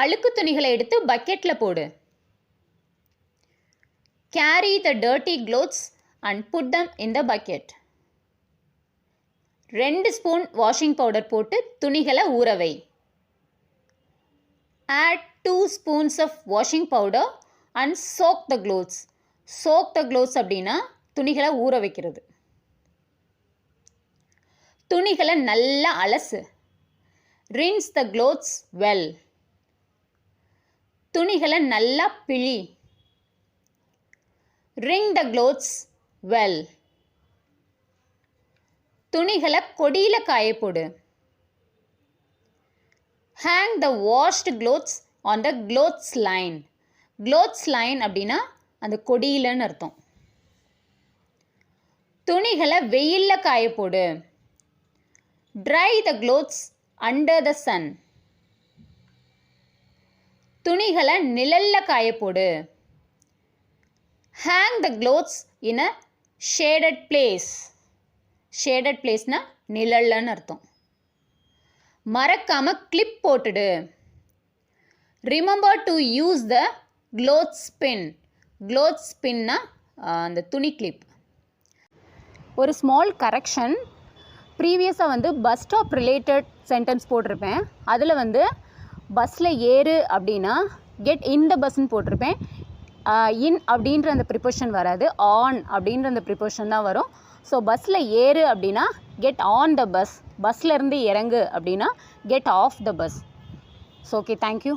அழுக்கு துணிகளை எடுத்து பக்கெட்டில் போடு. Carry the dirty clothes and put them in the bucket. 2 spoon washing powder போட்டு துணிகளை ஊறவை. Add 2 spoons of washing powder and soak the clothes. Soak the clothes அப்படின்னா துணிகளை ஊற வைக்கிறது. துணிகளை நல்லா அலசு. Rinse the clothes well. துணிகளை நல்லா பிழி. Wring the clothes well. துணிகளை கொடியில காய போடு. Hang the washed clothes on the clothes line. Clothes line அப்படின்னா அந்த கொடியிலன்னு அர்த்தம். துணிகளை வெயில்ல காய போடு. Dry the clothes under the sun. துணிகளை நிழல்ல காய போடு. Hang the clothes in a shaded place. Shaded placeனா நிழல்லன்னு அர்த்தம். மறக்காம கிளிப் போட்டுடு. Remember to use the clothespin. Clothespinனா அந்த துணி கிளிப். ஒரு ஸ்மால் கரெக்ஷன். ப்ரீவியஸாக பஸ் ஸ்டாப் ரிலேட்டட் சென்டென்ஸ் போட்டிருப்பேன். அதில் பஸ்ஸில் ஏறு அப்படின்னா கெட் இன் த பஸ்ன்னு போட்டிருப்பேன். இன் அப்படின்ற அந்த ப்ரிப்போஷன் வராது, ஆன் அப்படின்ற அந்த ப்ரிப்போஷன் தான் வரும். ஸோ பஸ்ஸில் ஏறு அப்படின்னா கெட் ஆன் த பஸ், பஸ்ஸில் இருந்து இறங்கு அப்படின்னா get off the bus. So okay, thank you.